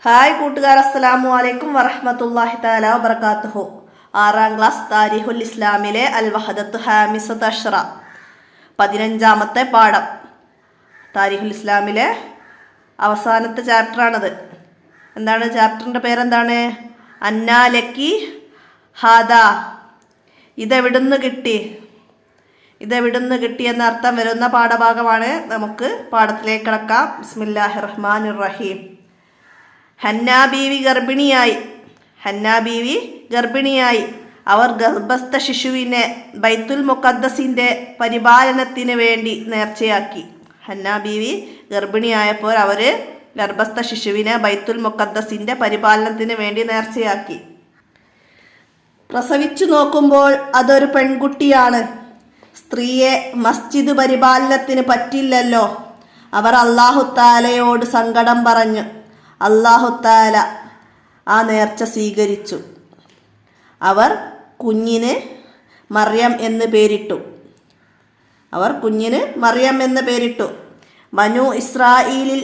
Hi കൂട്ടുകാർ, അസ്സലാമു അലൈക്കും വറഹ്മത്തുള്ളാഹി തആല വബറകാതുഹു. 6ാം ക്ലാസ് താരിഖുൽ ഇസ്ലാമിലെ അൽ വഹദത്തു ഹാമിസത്ത് അഷ്റ 15ാമത്തെ പാഠം. താരിഖുൽ ഇസ്ലാമിലെ അവസാനത്തെ ചാപ്റ്ററാണത്. എന്താണ് ചാപ്റ്ററിൻ്റെ പേരെന്താണ്? അന്നാലക്കി ഹാദ, ഇതെവിടുന്ന് കിട്ടി, ഇതെവിടുന്ന് കിട്ടി എന്നർത്ഥം വരുന്ന പാഠഭാഗമാണ്. നമുക്ക് പാഠത്തിലേക്ക് കടക്കാം. ബിസ്മില്ലാഹിർ റഹ്മാനിർ റഹീം. ഹന്നാ ബീവി ഗർഭിണിയായി. അവർ ഗർഭസ്ഥ ശിശുവിനെ ബൈത്തുൽ മുഖദ്ദസിൻ്റെ പരിപാലനത്തിന് വേണ്ടി നേർച്ചയാക്കി. ഹന്നാ ബീവി ഗർഭിണിയായപ്പോൾ അവർ ഗർഭസ്ഥ ശിശുവിനെ ബൈത്തുൽ മുഖദ്ദസിൻ്റെ പരിപാലനത്തിന് വേണ്ടി നേർച്ചയാക്കി. പ്രസവിച്ചു നോക്കുമ്പോൾ അതൊരു പെൺകുട്ടിയാണ്. സ്ത്രീയെ മസ്ജിദ് പരിപാലനത്തിന് പറ്റില്ലല്ലോ. അവർ അല്ലാഹു തആലയോട് സങ്കടം പറഞ്ഞു. അല്ലാഹു തആല ആ നേർച്ച സ്വീകരിച്ചു. അവർ കുഞ്ഞിന് മറിയം എന്ന് പേരിട്ടു. ബനു ഇസ്രായേലിൽ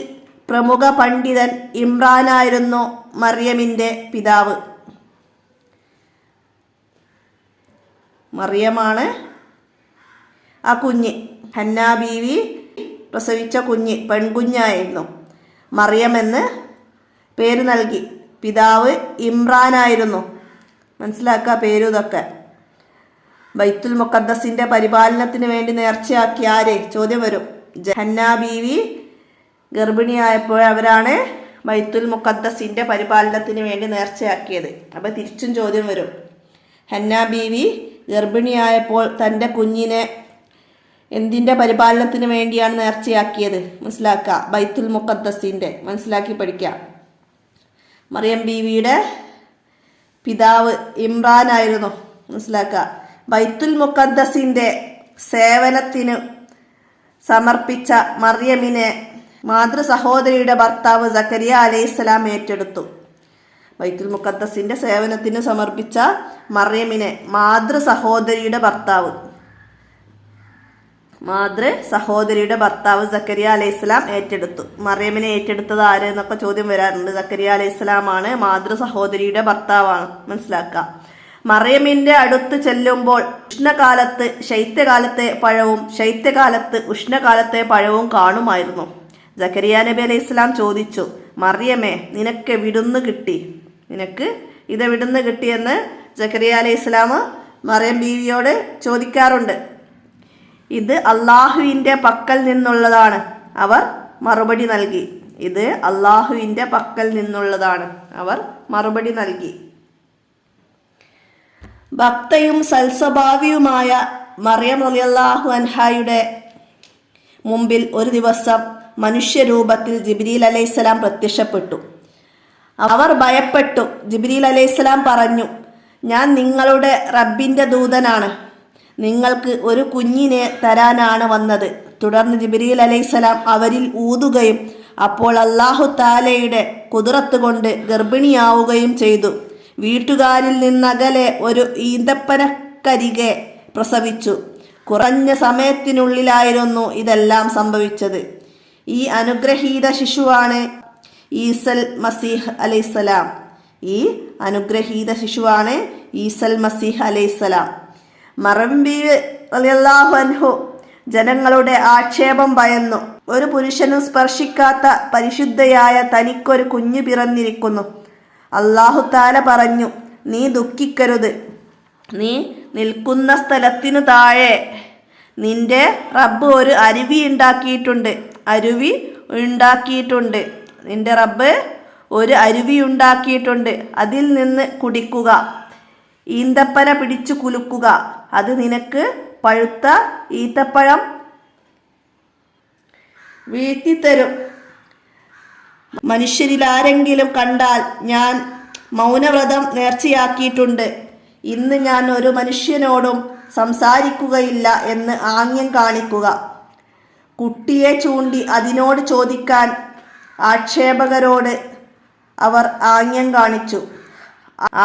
പ്രമുഖ പണ്ഡിതൻ ഇമ്രാനായിരുന്നു മറിയമിൻ്റെ പിതാവ്. മറിയമാണ് ആ കുഞ്ഞ്. ഹന്നാ ബീവി പ്രസവിച്ച കുഞ്ഞ് പെൺകുഞ്ഞായിരുന്നു. മറിയം എന്ന് പേര് നൽകി. പിതാവ് ഇമ്രാനായിരുന്നു. മനസ്സിലാക്കുക പേരും ഇതൊക്കെ. ബൈത്തുൽ മുഖദ്ദസിൻ്റെ പരിപാലനത്തിന് വേണ്ടി നേർച്ചയാക്കി ആര്? ചോദ്യം വരും. ഹന്നാ ബീവി ഗർഭിണിയായപ്പോൾ അവരാണ് ബൈത്തുൽ മുഖദ്ദസിൻ്റെ പരിപാലനത്തിന് വേണ്ടി നേർച്ചയാക്കിയത്. അപ്പോൾ തിരിച്ചും ചോദ്യം വരും. ഹന്നാ ബീവി ഗർഭിണിയായപ്പോൾ തൻ്റെ കുഞ്ഞിനെ എന്തിൻ്റെ പരിപാലനത്തിന് വേണ്ടിയാണ് നേർച്ചയാക്കിയത്? മനസ്സിലാക്കുക. ബൈത്തുൽ മുഖദ്ദസിൻ്റെ. മനസ്സിലാക്കി പഠിക്കാം. മറിയം ബീവിയുടെ പിതാവ് ഇമ്രാനായിരുന്നു. മനസ്സിലാക്കുക. ബൈത്തുൽ മുഖദ്ദസിൻ്റെ സേവനത്തിന് സമർപ്പിച്ച മറിയമിനെ മാതൃ സഹോദരിയുടെ ഭർത്താവ് സക്കരിയ അലൈഹിസ്സലാം ഏറ്റെടുത്തു. ബൈത്തുൽ മുഖദ്ദസിൻ്റെ സേവനത്തിന് സമർപ്പിച്ച മറിയമിനെ മാതൃ സഹോദരിയുടെ ഭർത്താവ് സക്കരിയ അലൈഹിസ്സലാം ഏറ്റെടുത്തു. മറിയമിനെ ഏറ്റെടുത്തത് ആര് എന്നൊക്കെ ചോദ്യം വരാറുണ്ട്. സക്കരിയ അലൈഹിസ്സലാമാണ് മാതൃ സഹോദരിയുടെ ഭർത്താവാണ്. മനസ്സിലാക്കുക. മറിയമിൻ്റെ അടുത്ത് ചെല്ലുമ്പോൾ ഉഷ്ണകാലത്ത് ശൈത്യകാലത്തെ പഴവും ശൈത്യകാലത്ത് ഉഷ്ണകാലത്തെ പഴവും കാണുമായിരുന്നു. സക്കരിയ നബി അലൈഹിസ്സലാം ചോദിച്ചു, മറിയമേ, നിനക്ക് ഇതെവിടുന്ന് കിട്ടിയെന്ന് സക്കരിയ അലൈഹിസ്സലാം മറിയം ബീവിയോട് ചോദിക്കാറുണ്ട്. ഇത് അള്ളാഹുവിൻ്റെ പക്കൽ നിന്നുള്ളതാണ്, അവർ മറുപടി നൽകി. ഭക്തയും സൽസ്വഭാവിയുമായ മറിയം റളിയല്ലാഹു അൻഹായുടെ മുമ്പിൽ ഒരു ദിവസം മനുഷ്യരൂപത്തിൽ ജിബ്രീൽ അലൈഹിസ്സലാം പ്രത്യക്ഷപ്പെട്ടു. അവർ ഭയപ്പെട്ടു. ജിബ്രീൽ അലൈഹിസ്സലാം പറഞ്ഞു, ഞാൻ നിങ്ങളുടെ റബ്ബിൻ്റെ ദൂതനാണ്. നിങ്ങൾക്ക് ഒരു കുഞ്ഞിനെ തരാനാണ് വന്നത്. തുടർന്ന് ജിബ്രീൽ അലൈഹിസ്സലാം അവരിൽ ഊതുകയും അപ്പോൾ അല്ലാഹു തആലയുടെ ഖുദ്റത്ത് കൊണ്ട് ഗർഭിണിയാവുകയും ചെയ്തു. വീട്ടുകാരിൽ നിന്നകലെ ഒരു ഈന്തപ്പനക്കരികെ പ്രസവിച്ചു. കുറഞ്ഞ സമയത്തിനുള്ളിലായിരുന്നു ഇതെല്ലാം സംഭവിച്ചത്. ഈ അനുഗ്രഹീത ശിശുവാണ് ഈസൽ മസീഹ് അലൈഹിസ്സലാം. മറിയം ബീവി റളിയല്ലാഹു അൻഹു ജനങ്ങളുടെ ആക്ഷേപം ഭയന്നു. ഒരു പുരുഷനും സ്പർശിക്കാത്ത പരിശുദ്ധയായ തനിക്കൊരു കുഞ്ഞു പിറന്നിരിക്കുന്നു. അല്ലാഹു തആല പറഞ്ഞു, നീ ദുഃഖിക്കരുത്. നീ നിൽക്കുന്ന അരുവി നിന്റെ റബ്ബ് ഒരു അരുവി ഉണ്ടാക്കിയിട്ടുണ്ട്. അതിൽ നിന്ന് കുടിക്കുക. ഈന്തപ്പന പിടിച്ചു കുലുക്കുക. അത് നിനക്ക് പഴുത്ത ഈത്തപ്പഴം വീഴ്ത്തിത്തരും. മനുഷ്യരിലാരെങ്കിലും കണ്ടാൽ ഞാൻ മൗനവ്രതം നേർച്ചയാക്കിയിട്ടുണ്ട്. ഇന്ന് ഞാൻ ഒരു മനുഷ്യനോടും സംസാരിക്കുകയില്ല എന്ന് ആംഗ്യം കാണിക്കുക. കുട്ടിയെ ചൂണ്ടി അതിനോട് ചോദിക്കാൻ ആക്ഷേപകരോട് അവർ ആംഗ്യം കാണിച്ചു.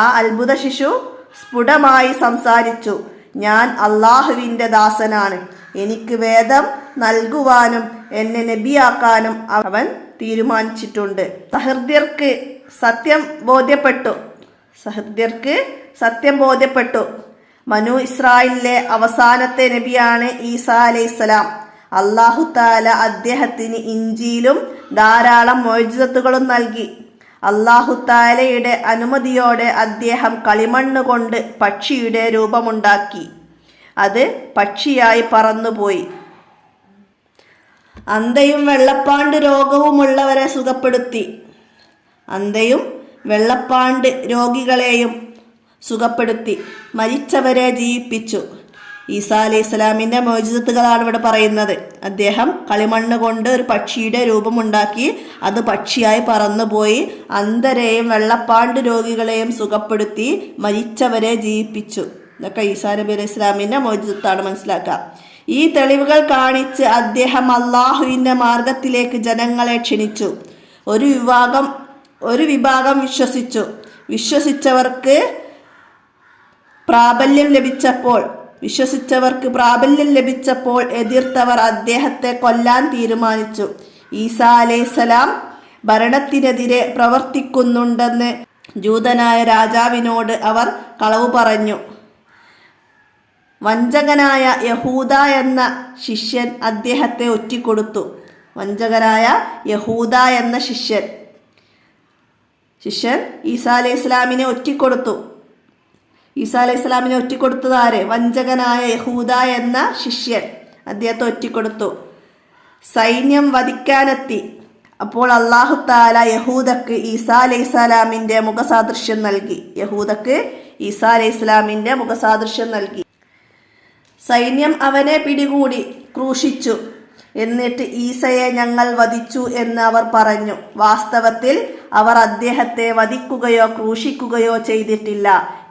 ആ അത്ഭുത ശിശു സ്ഫുടമായി സംസാരിച്ചു, ഞാൻ അള്ളാഹുവിൻ്റെ ദാസനാണ്. എനിക്ക് വേദം നൽകുവാനും എന്നെ നബിയാക്കാനും അവൻ തീരുമാനിച്ചിട്ടുണ്ട്. സഹൃദ്യർക്ക് സത്യം ബോധ്യപ്പെട്ടു. ബനൂ ഇസ്രായേലിലെ അവസാനത്തെ നബിയാണ് ഈസാ അലൈഹിസ്സലാം. അല്ലാഹു തആല അദ്ദേഹത്തിന് ഇഞ്ചീലും ധാരാളം മുഅ്ജിസത്തുകളും നൽകി. അല്ലാഹു തആലയുടെ അനുമതിയോടെ അദ്ദേഹം കളിമണ്ണ് കൊണ്ട് പക്ഷിയുടെ രൂപമുണ്ടാക്കി. അത് പക്ഷിയായി പറന്നുപോയി. അന്ധയും വെള്ളപ്പാണ്ട് രോഗവുമുള്ളവരെ സുഖപ്പെടുത്തി. അന്ധയും വെള്ളപ്പാണ്ട് രോഗികളെയും സുഖപ്പെടുത്തി. മരിച്ചവരെ ജീവിപ്പിച്ചു. ഈസാ അലൈഹിസ്സലാമിൻ്റെ മുഅ്ജിസത്തുകളാണ് ഇവിടെ പറയുന്നത്. അദ്ദേഹം കളിമണ്ണ് കൊണ്ട് ഒരു പക്ഷിയുടെ രൂപമുണ്ടാക്കി. അത് പക്ഷിയായി പറന്നുപോയി. അന്ധരെയും വെള്ളപ്പാണ്ട് രോഗികളെയും സുഖപ്പെടുത്തി. മരിച്ചവരെ ജീവിപ്പിച്ചു. ഇതൊക്കെ ഈസാ നബി അലൈഹി ഇസ്ലാമിൻ്റെ മുഅ്ജിസത്താണ്. മനസ്സിലാക്കാം. ഈ തെളിവുകൾ കാണിച്ച് അദ്ദേഹം അള്ളാഹുവിൻ്റെ മാർഗത്തിലേക്ക് ജനങ്ങളെ ക്ഷണിച്ചു. ഒരു വിഭാഗം വിശ്വസിച്ചവർക്ക് പ്രാബല്യം ലഭിച്ചപ്പോൾ എതിർത്തവർ അദ്ദേഹത്തെ കൊല്ലാൻ തീരുമാനിച്ചു. ഈസാ അലൈഹിസ്സലാം ഭരണത്തിനെതിരെ പ്രവർത്തിക്കുന്നുണ്ടെന്ന് ജൂതനായ രാജാവിനോട് അവർ കളവ് പറഞ്ഞു. വഞ്ചകനായ യഹൂദ എന്ന ശിഷ്യൻ അദ്ദേഹത്തെ ഒറ്റിക്കൊടുത്തു. ശിഷ്യൻ ഈസാ അലൈഹി ഇസ്ലാമിനെ ഒറ്റിക്കൊടുത്തു. ഈസാ അലൈഹി ഇസ്ലാമിനെ ഒറ്റിക്കൊടുത്തത് ആര്? വഞ്ചകനായ യഹൂദ എന്ന ശിഷ്യൻ അദ്ദേഹത്തെ ഒറ്റിക്കൊടുത്തു. സൈന്യം വധിക്കാനെത്തി. അപ്പോൾ അല്ലാഹു തആല യഹൂദക്ക് ഈസാ അലൈഹി ഇസ്ലാമിൻ്റെ മുഖസാദൃശ്യം നൽകി. സൈന്യം അവനെ പിടികൂടി ക്രൂശിച്ചു. എന്നിട്ട് ഈസയെ ഞങ്ങൾ വധിച്ചു എന്ന് അവർ പറഞ്ഞു. വാസ്തവത്തിൽ അവർ അദ്ദേഹത്തെ വധിക്കുകയോ ക്രൂശിക്കുകയോ ചെയ്തിട്ടില്ല.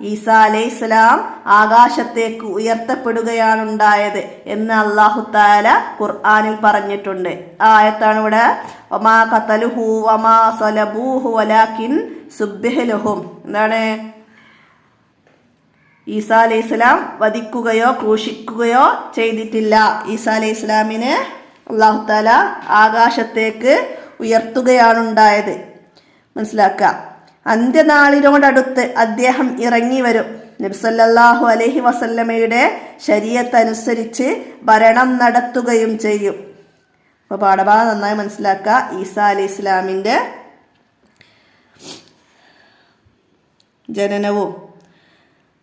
ഈസാ അലൈഹിസ്സലാം ആകാശത്തേക്ക് ഉയർത്തപ്പെടുകയാണുണ്ടായത് എന്ന് അല്ലാഹു തആല ഖുർആനിൽ പറഞ്ഞിട്ടുണ്ട്. ആ ആയത്താണ് ഇവിടെ വമാ ഖതലുഹു വമാ സലബൂഹു വലാകിൻ സുബ്ബിഹ ലഹും. എന്താണ്? ഈസാ അലൈഹിസ്സലാം വധിക്കുകയോ ക്രൂശിക്കുകയോ ചെയ്തിട്ടില്ല. ഈസാ അലൈഹിസ്സലാമിനെ അല്ലാഹു തആല ആകാശത്തേക്ക് ഉയർത്തുകയാണുണ്ടായത്. മനസ്സിലാക്കുക. അന്ത്യനാളിനോടടുത്ത് അദ്ദേഹം ഇറങ്ങി വരും. നബി സല്ലല്ലാഹു അലൈഹി വസല്ലമയുടെ ശരീഅത്ത് അനുസരിച്ച് ഭരണം നടത്തുകയും ചെയ്യും. അപ്പോൾ പാഠഭാഗം നന്നായി മനസ്സിലാക്കുക. ഈസാ അലൈഹി ഇസ്ലാമിൻ്റെ ജനനവും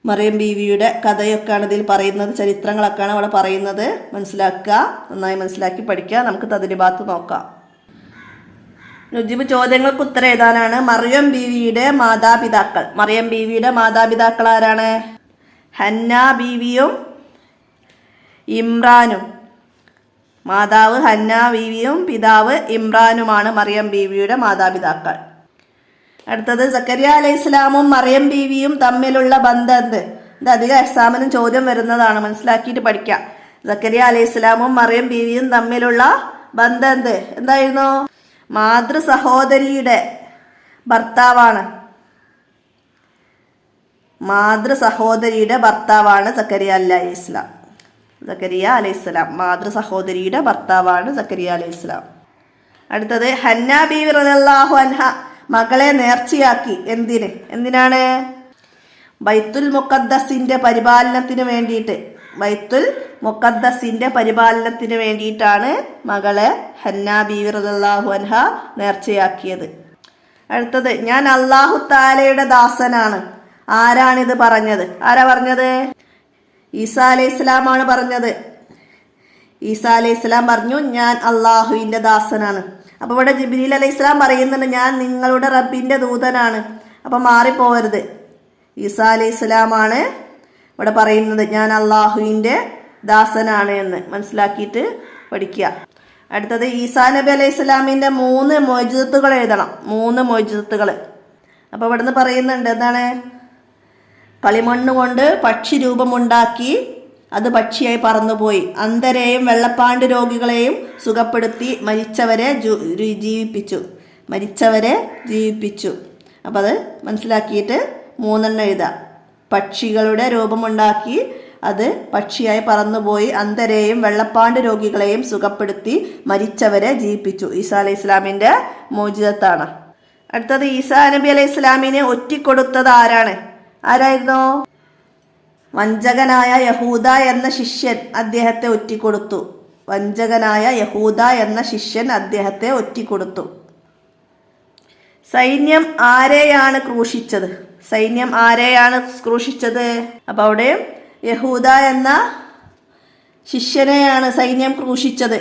മറിയം ബീവിയുടെ കഥയൊക്കെയാണ് ഇതിൽ പറയുന്നത്. ചരിത്രങ്ങളൊക്കെയാണ് അവിടെ പറയുന്നത്. മനസ്സിലാക്കുക, നന്നായി മനസ്സിലാക്കി പഠിക്കുക. നമുക്ക് തദ്രിബാത്ത് നോക്കാം. നുജീബ് ചോദ്യങ്ങൾക്ക് ഉത്തരം എഴുതാനാണ്. മറിയം ബീവിയുടെ മാതാപിതാക്കൾ ആരാണ്? ഹന്ന ബീവിയും ഇമ്രാനും. മാതാവ് ഹന്ന ബീവിയും പിതാവ് ഇമ്രാനുമാണ് മറിയം ബീവിയുടെ മാതാപിതാക്കൾ. അടുത്തത് സക്കരിയ അലൈഹി ഇസ്ലാമും മറിയം ബീവിയും തമ്മിലുള്ള ബന്ധം എന്ത്? ഇത് അധികം എക്സാമിനും ചോദ്യം വരുന്നതാണ്. മനസ്സിലാക്കിയിട്ട് പഠിക്കാം. സക്കരിയ അലൈഹി ഇസ്ലാമും മറിയം ബീവിയും തമ്മിലുള്ള ബന്ധം എന്ത്? എന്തായിരുന്നു? മാതൃ സഹോദരിയുടെ ഭർത്താവാണ് സക്കരിയ അലൈഹി ഇസ്ലാം. മാതൃ സഹോദരിയുടെ ഭർത്താവാണ് സക്കരിയ അലൈഹി ഇസ്ലാം. അടുത്തത് ഹന്ന ബീവി റളിയല്ലാഹു അൻഹ മകളെ നേർച്ചയാക്കി. എന്തിനാണ്? ബൈത്തുൽ മുഖദ്ദസിന്റെ പരിപാലനത്തിന് വേണ്ടിയിട്ടാണ് മകളെ ഹന്ന ബീവി റളിയല്ലാഹു അൻഹ നേർച്ചയാക്കിയത്. അടുത്തത് ഞാൻ അല്ലാഹു തആലയുടെ ദാസനാണ്. ആരാണിത് പറഞ്ഞത്? ആരാ പറഞ്ഞത്? ഈസാ അലൈഹി ഇസ്ലാമാണ് പറഞ്ഞത്. ഈസാ അലൈഹി ഇസ്ലാം പറഞ്ഞു ഞാൻ അല്ലാഹുവിൻ്റെ ദാസനാണ്. അപ്പോൾ ഇവിടെ ജിബ്രീൽ അലൈഹി ഇസ്ലാം പറയുന്നുണ്ട് ഞാൻ നിങ്ങളുടെ റബ്ബിൻ്റെ ദൂതനാണ്. അപ്പം മാറിപ്പോകരുത്. ഈസാ അലൈഹി ഇസ്ലാമാണ് ഇവിടെ പറയുന്നത് ഞാൻ അല്ലാഹുവിൻ്റെ ദാസനാണ് എന്ന് മനസ്സിലാക്കിയിട്ട് പഠിക്കുക. അടുത്തത് ഈസാ നബി അലൈഹി ഇസ്ലാമിൻ്റെ 3 മുഅ്ജിസത്തുകൾ എഴുതണം. 3 മുഅ്ജിസത്തുകൾ. അപ്പോൾ ഇവിടുന്ന് പറയുന്നുണ്ട് എന്താണ്? കളിമണ്ണ് കൊണ്ട് പക്ഷി രൂപമുണ്ടാക്കി. അത് പക്ഷിയായി പറന്നുപോയി. അന്ധരെയും വെള്ളപ്പാണ്ട് രോഗികളെയും സുഖപ്പെടുത്തി. മരിച്ചവരെ ജീവിപ്പിച്ചു. അപ്പം അത് മനസ്സിലാക്കിയിട്ട് 3 എഴുതാം. പക്ഷികളുടെ രൂപമുണ്ടാക്കി. അത് പക്ഷിയായി പറന്നുപോയി. അന്ധരെയും വെള്ളപ്പാണ്ട് രോഗികളെയും സുഖപ്പെടുത്തി. മരിച്ചവരെ ജീവിപ്പിച്ചു. ഈസാ അലൈഹി ഇസ്ലാമിൻ്റെ മോചിതത്താണ്. അടുത്തത് ഈസാ നബി അലൈഹി ഇസ്ലാമിനെ ഒറ്റിക്കൊടുത്തത് ആരായിരുന്നു? വഞ്ചകനായ യഹൂദ എന്ന ശിഷ്യൻ അദ്ദേഹത്തെ ഒറ്റിക്കൊടുത്തു. സൈന്യം ആരെയാണ് ക്രൂശിച്ചത്? അപ്പൊ അവിടെ യഹൂദ എന്ന ശിഷ്യനെയാണ് സൈന്യം ക്രൂശിച്ചത്.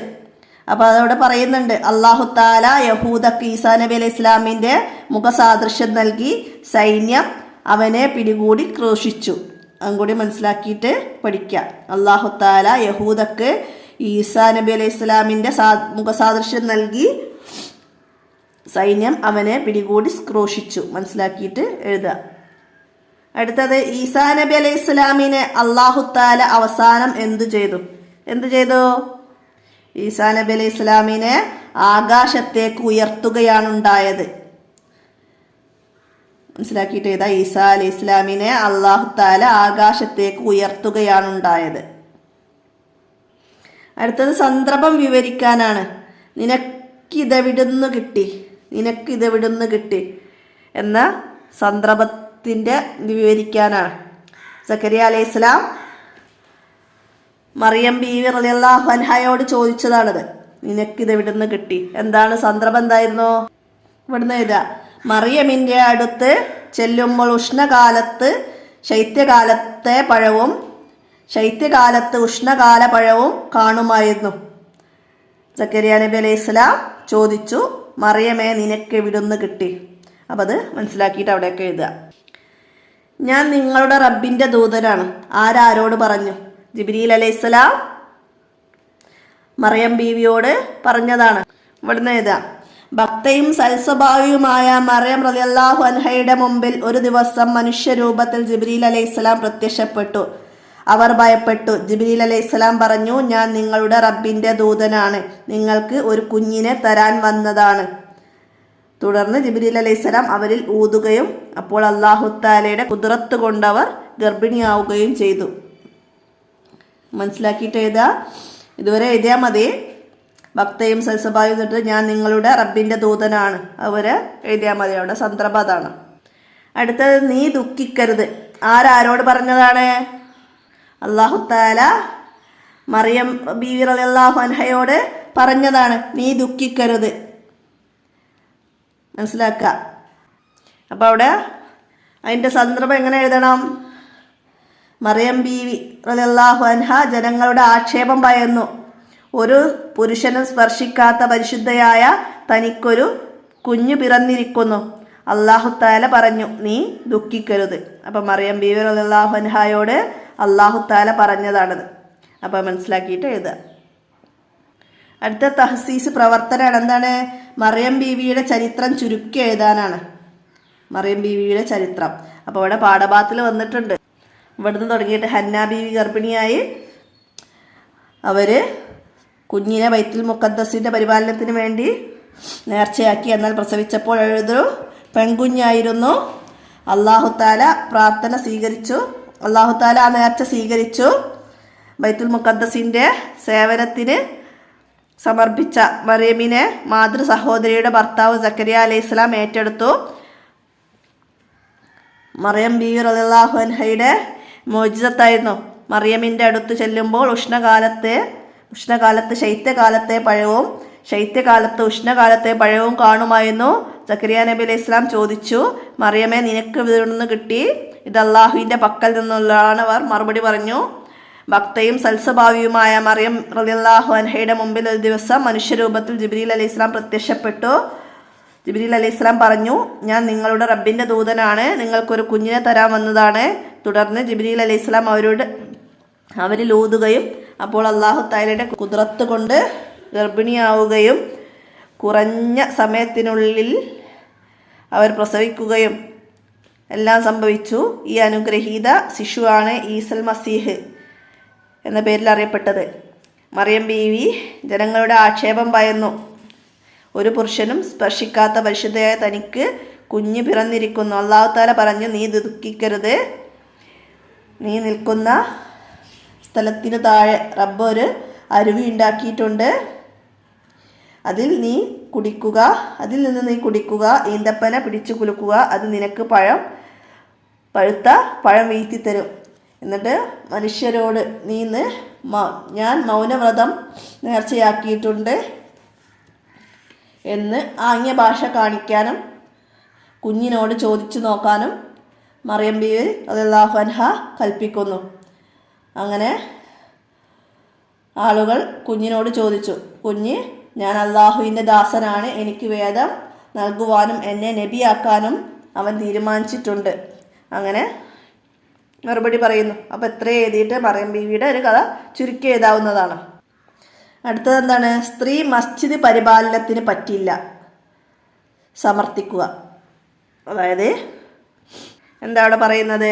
അപ്പൊ അതവിടെ പറയുന്നുണ്ട്, അല്ലാഹു തആല യഹൂദക്ക് ഈസാ നബി അലൈഹി ഇസ്ലാമിന്റെ മുഖസാദൃശ്യം നൽകി സൈന്യം അവനെ പിടികൂടി ക്രൂശിച്ചു. അതും കൂടി മനസ്സിലാക്കിയിട്ട് പഠിക്കാം. അല്ലാഹു തആല യഹൂദക്ക് ഈസാ നബി അലൈഹി ഇസ്ലാമിന്റെ മുഖസാദൃശ്യം നൽകി സൈന്യം അവനെ പിടികൂടി ക്രൂശിച്ചു. മനസ്സിലാക്കിയിട്ട് എഴുതുക. അടുത്തത് ഈസാ നബി അലൈഹി ഇസ്ലാമിനെ അല്ലാഹു തആല അവസാനം എന്തു ചെയ്തു? ഈസാ നബി അലൈഹി ഇസ്ലാമിനെ ആകാശത്തേക്ക് ഉയർത്തുകയാണ് ഉണ്ടായത്. മനസ്സിലാക്കിയിട്ട് എഴുതാ. ഈസാ അലൈഹി ഇസ്ലാമിനെ അല്ലാഹു തആല ആകാശത്തേക്ക് ഉയർത്തുകയാണ് ഉണ്ടായത്. അടുത്തത് സന്ദർഭം വിവരിക്കാനാണ്. നിനക്കിതെവിടുന്ന് കിട്ടി എന്ന സന്ദർഭത്തിന്റെ വിവരിക്കാനാണ്. സക്കരിയ അലൈഹി ഇസ്ലാം മറിയം ബീവി റളിയല്ലാഹു അൻഹയോട് ചോദിച്ചതാണത്. നിനക്കിതെവിടുന്ന് കിട്ടി? എന്താണ് സന്ദർഭം? എന്തായിരുന്നു? ഇവിടുന്ന് എഴുതാ. മറിയമിന്റെ അടുത്ത് ചെല്ലുമ്പോൾ ശൈത്യകാലത്ത് ഉഷ്ണകാല പഴവും കാണുമായിരുന്നു. സക്കരിയ നബി അലൈഹി ഇസ്ലാം ചോദിച്ചു, മറിയമേ നിനക്ക് എവിടുന്ന് കിട്ടി? അപ്പം അത് മനസ്സിലാക്കിയിട്ട് അവിടെയൊക്കെ എഴുതുക. ഞാൻ നിങ്ങളുടെ റബ്ബിന്റെ ദൂതനാണ്. ആരോട് പറഞ്ഞു? ജിബ്രീൽ അലൈഹിസ്സലാം മറിയം ബീവിയോട് പറഞ്ഞതാണ്. ഇവിടുന്ന് എഴുതുക. ഭക്തയും സൽസ്വഭാവിയുമായ മറിയം റളിയല്ലാഹു അൻഹയുടെ മുമ്പിൽ ഒരു ദിവസം മനുഷ്യരൂപത്തിൽ ജിബ്രീൽ അലൈഹിസ്സലാം പ്രത്യക്ഷപ്പെട്ടു. അവർ ഭയപ്പെട്ടു. ജിബ്രീൽ അലൈഹിസ്സലാം പറഞ്ഞു, ഞാൻ നിങ്ങളുടെ റബ്ബിന്റെ ദൂതനാണ്, നിങ്ങൾക്ക് ഒരു കുഞ്ഞിനെ തരാൻ വന്നതാണ്. തുടർന്ന് ജിബ്രീൽ അലൈഹിസ്സലാം അവരിൽ ഊതുകയും അപ്പോൾ അല്ലാഹു തആലയുടെ ഖുദ്റത്ത് കൊണ്ടവർ ഗർഭിണിയാവുകയും ചെയ്തു. മനസ്സിലാക്കിയിട്ട് എഴുതുക. ഇതുവരെ എഴുതിയാൽ മതി. ഭക്തയും സൽസ്വഭാവയും തൊട്ട് ഞാൻ നിങ്ങളുടെ റബ്ബിന്റെ ദൂതനാണ്, അവര് എഴുതിയാൽ മതി. അവിടെ സന്ദർഭം അതാണ്. അടുത്തത് നീ ദുഃഖിക്കരുത്. ആരോട് പറഞ്ഞതാണ്? അല്ലാഹു തആല മറിയം ബീവി റളിയല്ലാഹു അൻഹയോട് പറഞ്ഞതാണ്, നീ ദുഃഖിക്കരുത്. മനസ്സിലാക്കുക. അപ്പോൾ അവിടെ അതിൻ്റെ സന്ദർഭം എങ്ങനെ എഴുതണം? മറിയം ബീവി റളിയല്ലാഹു അൻഹ ജനങ്ങളുടെ ആക്ഷേപം ഭയന്നു. ഒരു പുരുഷനും സ്പർശിക്കാത്ത പരിശുദ്ധയായ തനിക്കൊരു കുഞ്ഞു പിറന്നിരിക്കുന്നു. അല്ലാഹു തആല പറഞ്ഞു, നീ ദുഃഖിക്കരുത്. അപ്പം മറിയം ബീവി റളിയല്ലാഹു അൻഹയോട് അല്ലാഹു തആല പറഞ്ഞതാണത്. അപ്പം മനസ്സിലാക്കിയിട്ട് എഴുതുക. അടുത്ത തഹ്സീസ് പ്രവർത്തനമാണ്. എന്താണ്? മറിയം ബീവിയുടെ ചരിത്രം ചുരുക്കി എഴുതാനാണ്. മറിയം ബീവിയുടെ ചരിത്രം അപ്പോൾ ഇവിടെ പാഠഭാഗത്തിൽ വന്നിട്ടുണ്ട്. ഇവിടുന്ന് തുടങ്ങിയിട്ട് ഹന്ന ബീവി ഗർഭിണിയായി അവര് കുഞ്ഞിനെ ബൈത്തുൽ മുഖദ്ദസിന്റെ പരിപാലനത്തിന് വേണ്ടി നേർച്ചയാക്കി. എന്നാൽ പ്രസവിച്ചപ്പോൾ എഴുതൊരു പെൺകുഞ്ഞായിരുന്നു. അല്ലാഹു തആല പ്രാർത്ഥന സ്വീകരിച്ചു. അല്ലാഹു തആല ആ നേർച്ച സ്വീകരിച്ചു. ബൈത്തുൽ മുഖദ്ദസിന്റെ സേവനത്തിന് സമർപ്പിച്ച മറിയമിനെ മാതൃ സഹോദരിയുടെ ഭർത്താവ് സക്കരിയ അലൈഹിസ്സലാം ഏറ്റെടുത്തു. മറിയം ബീവി റളിയല്ലാഹു അൻഹയുടെ മോചിതത്തായിരുന്നു. മറിയമിന്റെ അടുത്ത് ചെല്ലുമ്പോൾ ഉഷ്ണകാലത്ത് ശൈത്യകാലത്തെ പഴവും കാണുമായിരുന്നു. സക്കരിയ നബി അലൈഹി ഇസ്ലാം ചോദിച്ചു, മറിയമേ നിനക്ക് ഇവിടുന്ന് കിട്ടി? ഇത് അള്ളാഹുവിന്റെ പക്കൽ നിന്നുള്ളതാണ്. അവർ മറുപടി പറഞ്ഞു. ഭക്തയും സൽസ്വഭാവിയുമായ മറിയം റളിയല്ലാഹു അൻഹയുടെ മുമ്പിൽ ഒരു ദിവസം മനുഷ്യരൂപത്തിൽ ജിബ്രീൽ അലൈഹി ഇസ്ലാം പ്രത്യക്ഷപ്പെട്ടു. ജിബ്രീൽ അലൈഹി ഇസ്ലാം പറഞ്ഞു, ഞാൻ നിങ്ങളുടെ റബ്ബിന്റെ ദൂതനാണ്, നിങ്ങൾക്കൊരു കുഞ്ഞിനെ തരാൻ വന്നതാണ്. തുടർന്ന് ജിബ്രീൽ അലൈഹി ഇസ്ലാം അവരിൽ ഊതുകയും അപ്പോൾ അല്ലാഹു തആലയുടെ ഖുദ്റത്ത് കൊണ്ട് ഗർഭിണിയാവുകയും കുറഞ്ഞ സമയത്തിനുള്ളിൽ അവർ പ്രസവിക്കുകയും എല്ലാം സംഭവിച്ചു. ഈ അനുഗ്രഹീത ശിശുവാണ് ഈസൽ മസീഹ് എന്ന പേരിൽ അറിയപ്പെട്ടത്. മറിയം ബീവി ജനങ്ങളുടെ ആക്ഷേപം ഭയന്നു. ഒരു പുരുഷനും സ്പർശിക്കാത്ത പരിശുദ്ധയായ തനിക്ക് കുഞ്ഞ് പിറന്നിരിക്കുന്നു. അല്ലാഹു തആല പറഞ്ഞു, നീ ദുഃഖിക്കരുത്. നീ നിൽക്കുന്ന സ്ഥലത്തിന് താഴെ റബ്ബ് ഒരു അരുവി ഉണ്ടാക്കിയിട്ടുണ്ട്. അതിൽ നിന്ന് നീ കുടിക്കുക, ഈന്തപ്പന പിടിച്ചു കുലുക്കുക, അത് നിനക്ക് പഴുത്ത പഴം വീഴ്ത്തിത്തരും. എന്നിട്ട് മനുഷ്യരോട് ഞാൻ മൗനവ്രതം നേർച്ചയാക്കിയിട്ടുണ്ട് എന്ന് ആംഗ്യ ഭാഷ കാണിക്കാനും കുഞ്ഞിനോട് ചോദിച്ചു നോക്കാനും മറിയം ബീവി റളിയല്ലാഹു അൻഹ കൽപ്പിക്കുന്നു. അങ്ങനെ ആളുകൾ കുഞ്ഞിനോട് ചോദിച്ചു, കുഞ്ഞ് ഞാൻ അള്ളാഹുവിൻ്റെ ദാസനാണ്, എനിക്ക് വേദം നൽകുവാനും എന്നെ നബിയാക്കാനും അവൻ തീരുമാനിച്ചിട്ടുണ്ട്. അങ്ങനെ മറുപടി പറയുന്നു. അപ്പോൾ എത്ര എഴുതിയിട്ട് മറിയം ബീവിയുടെ ഒരു കഥ ചുരുക്കി എഴുതാവുന്നതാണ്. അടുത്തത് എന്താണ്? സ്ത്രീ മസ്ജിദ് പരിപാലനത്തിന് പറ്റില്ല സമർത്ഥിക്കുക. അതായത് എന്താ അവിടെ പറയുന്നത്?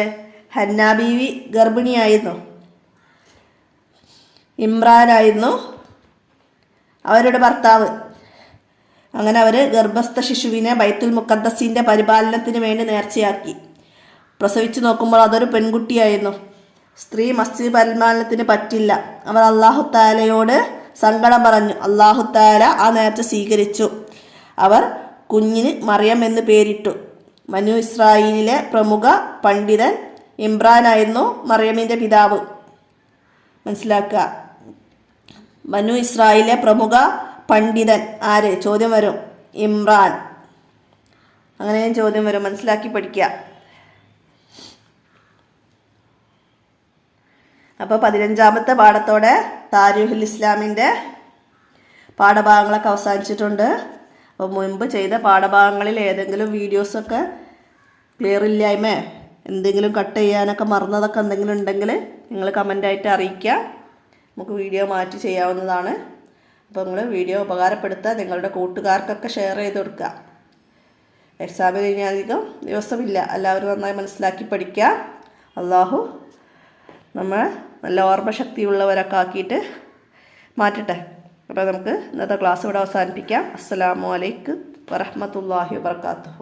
ഹന്ന ബീവി ഗർഭിണിയായിരുന്നു, ഇമ്രാനായിരുന്നു അവരുടെ ഭർത്താവ്. അങ്ങനെ അവർ ഗർഭസ്ഥ ശിശുവിനെ ബൈത്തുൽ മുഖദ്ദസിൻ്റെ പരിപാലനത്തിന് വേണ്ടി നേർച്ചയാക്കി. പ്രസവിച്ച് നോക്കുമ്പോൾ അതൊരു പെൺകുട്ടിയായിരുന്നു. സ്ത്രീ മസ്ജിദ് പരിപാലനത്തിന് പറ്റില്ല. അവർ അല്ലാഹു തആലയോട് സങ്കടം പറഞ്ഞു. അല്ലാഹു തആല ആ നേർച്ച സ്വീകരിച്ചു. അവർ കുഞ്ഞിന് മറിയം എന്ന് പേരിട്ടു. ബനൂ ഇസ്രായേലിലെ പ്രമുഖ പണ്ഡിതൻ ഇമ്രാനായിരുന്നു മറിയമിൻ്റെ പിതാവ്. മനസ്സിലാക്കുക. ബനൂ ഇസ്രായേലിലെ പ്രമുഖ പണ്ഡിതൻ ആര്? ചോദ്യം വരും. ഇമ്രാൻ. അങ്ങനെയും ചോദ്യം വരും, മനസ്സിലാക്കി പഠിക്കുക. അപ്പോൾ 15ാമത്തെ പാഠത്തോടെ താരീഖുൽ ഇസ്ലാമിൻ്റെ പാഠഭാഗങ്ങളൊക്കെ അവസാനിച്ചിട്ടുണ്ട്. അപ്പോൾ മുൻപ് ചെയ്ത പാഠഭാഗങ്ങളിൽ ഏതെങ്കിലും വീഡിയോസൊക്കെ ക്ലിയർ ഇല്ലായ്മ, എന്തെങ്കിലും കട്ട് ചെയ്യാനൊക്കെ മറന്നതൊക്കെ എന്തെങ്കിലും ഉണ്ടെങ്കിൽ നിങ്ങൾ കമൻ്റായിട്ട് അറിയിക്കുക. നമുക്ക് വീഡിയോ മാറ്റി ചെയ്യാവുന്നതാണ്. അപ്പോൾ നിങ്ങൾ വീഡിയോ ഉപകാരപ്പെടുത്തുക, നിങ്ങളുടെ കൂട്ടുകാർക്കൊക്കെ ഷെയർ ചെയ്ത് കൊടുക്കുക. എക്സാമിന് കഴിഞ്ഞധികം ദിവസമില്ല, എല്ലാവരും നന്നായി മനസ്സിലാക്കി പഠിക്കുക. അള്ളാഹു നമ്മൾ നല്ല ഓർമ്മശക്തിയുള്ളവരൊക്കെ ആക്കിയിട്ട് മാറ്റട്ടെ. അപ്പോൾ നമുക്ക് ഇന്നത്തെ ക്ലാസ് ഇവിടെ അവസാനിപ്പിക്കാം. അസ്സലാമു അലൈക്കും വറഹ്മത്തുള്ളാഹി വബറകാതുഹു.